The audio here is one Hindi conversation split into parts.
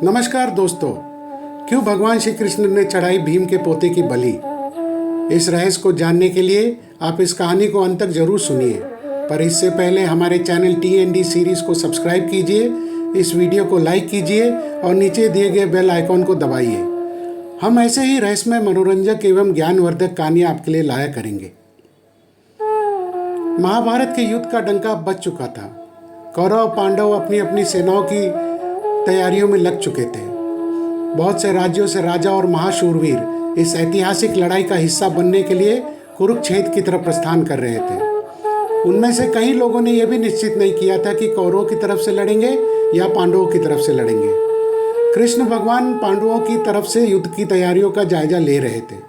नमस्कार दोस्तों। क्यों भगवान श्री कृष्ण ने चढ़ाई भीम के पोते की बलि? इस रहस्य को जानने के लिए आप इस कहानी को अंत तक जरूर सुनिए। पर इससे पहले हमारे चैनल TND सीरीज को सब्सक्राइब कीजिए, इस वीडियो को लाइक कीजिए और नीचे दिए गए बेल आइकॉन को दबाइए। हम ऐसे ही रहस्यमय, मनोरंजक एवं ज्ञानवर्धक कहानियाँ आपके लिए लाया करेंगे। महाभारत के युद्ध का डंका बज चुका था। कौरव पांडव अपनी अपनी सेनाओं की तैयारियों में लग चुके थे। बहुत से राज्यों से राजा और महाशूरवीर इस ऐतिहासिक लड़ाई का हिस्सा बनने के लिए कुरुक्षेत्र की तरफ प्रस्थान कर रहे थे। उनमें से कई लोगों ने यह भी निश्चित नहीं किया था कि कौरवों की तरफ से लड़ेंगे या पांडवों की तरफ से लड़ेंगे। कृष्ण भगवान पांडवों की तरफ से युद्ध की तैयारियों का जायजा ले रहे थे।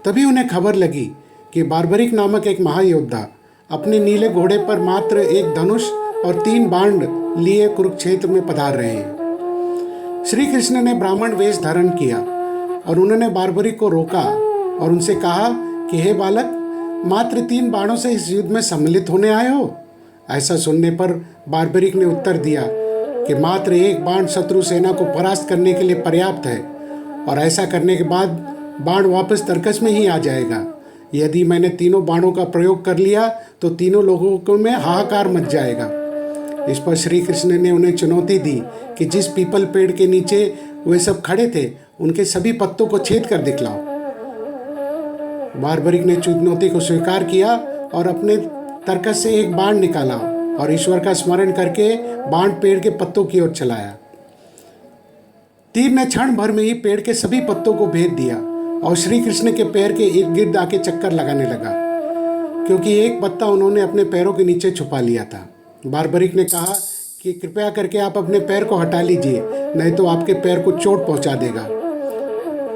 तभी उन्हें खबर लगी कि बार्बरिक नामक एक महायोद्धा अपने नीले घोड़े पर मात्र एक धनुष और 3 बाण लिए कुरुक्षेत्र में पधार रहे हैं। श्री कृष्ण ने ब्राह्मण वेश धारण किया और उन्होंने बार्बरिक को रोका और उनसे कहा कि हे बालक, मात्र 3 बाणों से इस युद्ध में सम्मिलित होने आए हो? ऐसा सुनने पर बार्बरिक ने उत्तर दिया कि मात्र एक बाण शत्रु सेना को परास्त करने के लिए पर्याप्त है और ऐसा करने के बाद बाण वापस तर्कस में ही आ जाएगा। यदि मैंने तीनों बाणों का प्रयोग कर लिया तो तीनों लोगों को में हाहाकार मच जाएगा। इस पर श्री कृष्ण ने उन्हें चुनौती दी कि जिस पीपल पेड़ के नीचे वे सब खड़े थे उनके सभी पत्तों को छेद कर दिखलाओ। बार्बरिक ने चुनौती को स्वीकार किया और अपने तर्कस से एक बाण निकाला और ईश्वर का स्मरण करके बाण पेड़ के पत्तों की ओर चलाया। तीर ने क्षण भर में ही पेड़ के सभी पत्तों को भेद दिया और श्री कृष्ण के पैर के इर्द गिर्द आके चक्कर लगाने लगा, क्योंकि एक पत्ता उन्होंने अपने पैरों के नीचे छुपा लिया था। बार्बरिक ने कहा कि कृपया करके आप अपने पैर को हटा लीजिए, नहीं तो आपके पैर को चोट पहुंचा देगा।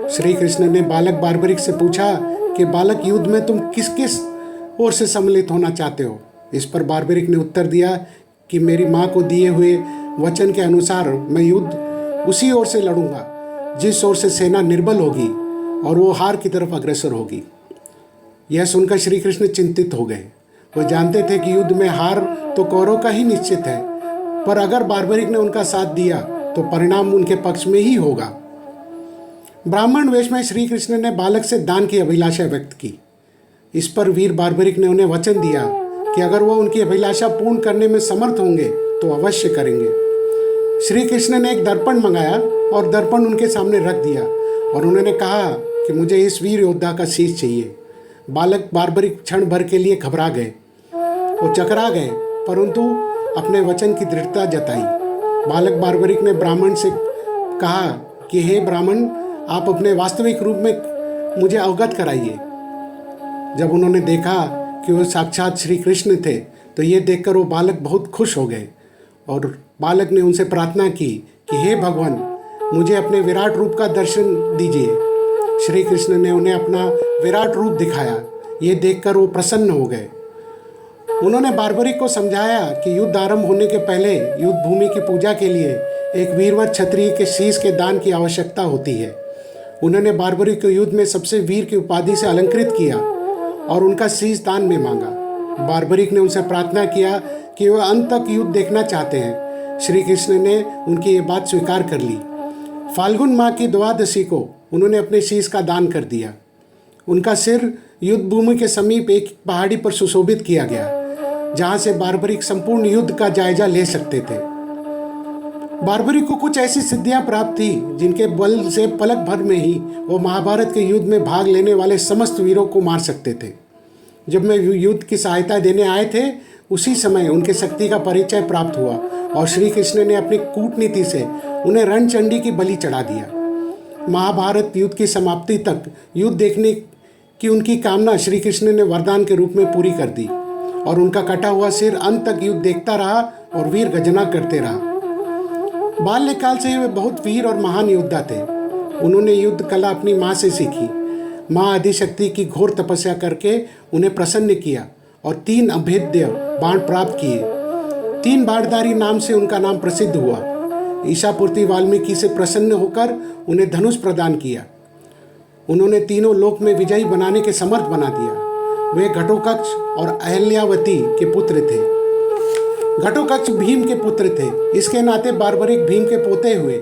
श्री कृष्ण ने बालक बार्बरिक से पूछा कि बालक, युद्ध में तुम किस किस ओर से सम्मिलित होना चाहते हो? इस पर बार्बरिक ने उत्तर दिया कि मेरी माँ को दिए हुए वचन के अनुसार मैं युद्ध उसी ओर से लड़ूंगा जिस ओर से सेना निर्बल होगी और वो हार की तरफ अग्रसर होगी। यह सुनकर श्री कृष्ण चिंतित हो गए। वो जानते थे कि युद्ध में हार तो कौरव का ही निश्चित है, पर अगर बार्बरिक ने उनका साथ दिया तो परिणाम उनके पक्ष में ही होगा। ब्राह्मण वेश में श्री कृष्ण ने बालक से दान की अभिलाषा व्यक्त की। इस पर वीर बार्बरिक ने उन्हें वचन दिया कि अगर वो उनकी अभिलाषा पूर्ण करने में समर्थ होंगे तो अवश्य करेंगे। श्री कृष्ण ने एक दर्पण मंगाया और दर्पण उनके सामने रख दिया और उन्होंने कहा कि मुझे इस वीर योद्धा का शीश चाहिए। बालक बार्बरिक क्षण भर के लिए घबरा गए, वो चकरा गए, परंतु अपने वचन की दृढ़ता जताई। बालक बार्बरिक ने ब्राह्मण से कहा कि हे ब्राह्मण, आप अपने वास्तविक रूप में मुझे अवगत कराइए। जब उन्होंने देखा कि वो साक्षात श्री कृष्ण थे तो ये देखकर वो बालक बहुत खुश हो गए और बालक ने उनसे प्रार्थना की कि हे भगवान, मुझे अपने विराट रूप का दर्शन दीजिए। श्री कृष्ण ने उन्हें अपना विराट रूप दिखाया। ये देखकर वो प्रसन्न हो गए। उन्होंने बार्बरिक को समझाया कि युद्ध आरंभ होने के पहले युद्ध भूमि की पूजा के लिए एक वीरवर क्षत्रिय के शीश के दान की आवश्यकता होती है। उन्होंने बार्बरिक को युद्ध में सबसे वीर की उपाधि से अलंकृत किया और उनका शीश दान में मांगा। बार्बरिक ने उनसे प्रार्थना किया कि वह अंत तक युद्ध देखना चाहते हैं। श्री कृष्ण ने उनकी ये बात स्वीकार कर ली। फाल्गुन माह की द्वादशी को उन्होंने अपने शीश का दान कर दिया। उनका सिर युद्ध भूमि के समीप एक पहाड़ी पर सुशोभित किया गया, जहां से बार्बरिक संपूर्ण युद्ध का जायजा ले सकते थे। बार्बरिक को कुछ ऐसी सिद्धियां प्राप्त थी जिनके बल से पलक भर में ही वो महाभारत के युद्ध में भाग लेने वाले समस्त वीरों को मार सकते थे। जब वे युद्ध की सहायता देने आए थे, उसी समय उनके शक्ति का परिचय प्राप्त हुआ और श्री कृष्ण ने अपनी कूटनीति से उन्हें रणचंडी की बलि चढ़ा दिया। महाभारत युद्ध की समाप्ति तक युद्ध देखने की उनकी कामना श्री कृष्ण ने वरदान के रूप में पूरी कर दी और उनका कटा हुआ सिर अंत तक युद्ध देखता रहा और वीर गर्जना करते रहा। बाल्यकाल से वे बहुत वीर और महान योद्धा थे। उन्होंने युद्ध कला अपनी माँ से सीखी। माँ आदिशक्ति की घोर तपस्या करके उन्हें प्रसन्न किया और 3 अभेद्य बाण प्राप्त किए। 3 बाणधारी नाम से उनका नाम प्रसिद्ध हुआ। ईशापूर्ति वाल्मीकि से प्रसन्न होकर उन्हें धनुष प्रदान किया। उन्होंने तीनों लोक में विजयी बनाने के समर्थ बना दिया। वे घटोत्कच और अहल्यावती के पुत्र थे। घटोत्कच भीम के पुत्र थे, इसके नाते बार्बरिक भीम के पोते हुए।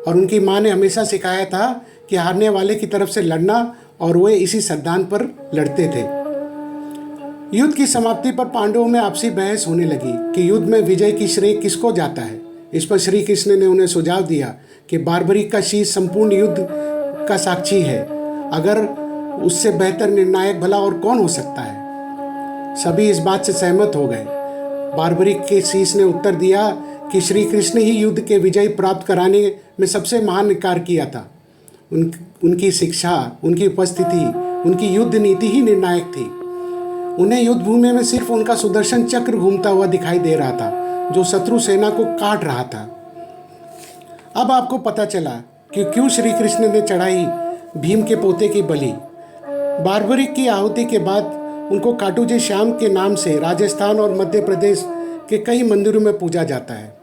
और उनकी माँ ने हमेशा सिखाया था कि हारने वाले की तरफ से लड़ना, और वे इसी सिद्धांत पर लड़ते थे। युद्ध की समाप्ति पर पांडवों में आपसी बहस होने लगी कि युद्ध में विजय की श्रेय किसको जाता है। इस पर श्री कृष्ण ने उन्हें सुझाव दिया कि बार्बरिक का शीश संपूर्ण युद्ध का साक्षी है। अगर उससे बेहतर निर्णायक भला और कौन हो सकता है। सभी इस बात से सहमत हो गए। बार्बरिक के शीश ने उत्तर दिया कि श्री कृष्ण ही युद्ध के विजय प्राप्त कराने में सबसे महान कार्य किया था। उनकी शिक्षा, उनकी उपस्थिति, उनकी युद्ध नीति ही निर्णायक थी। उन्हें युद्ध भूमि में सिर्फ उनका सुदर्शन चक्र घूमता हुआ दिखाई दे रहा था, जो शत्रु सेना को काट रहा था। अब आपको पता चला कि क्यों श्री कृष्ण ने चढ़ाई भीम के पोते की बलि। बार्बरिक की आहुति के बाद उनको काटूजी श्याम के नाम से राजस्थान और मध्य प्रदेश के कई मंदिरों में पूजा जाता है।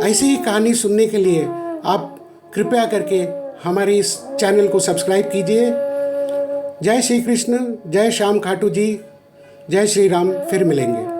ऐसी ही कहानी सुनने के लिए आप कृपया करके हमारे इस चैनल को सब्सक्राइब कीजिए। जय श्री कृष्ण, जय श्याम खाटू जी, जय श्री राम। फिर मिलेंगे।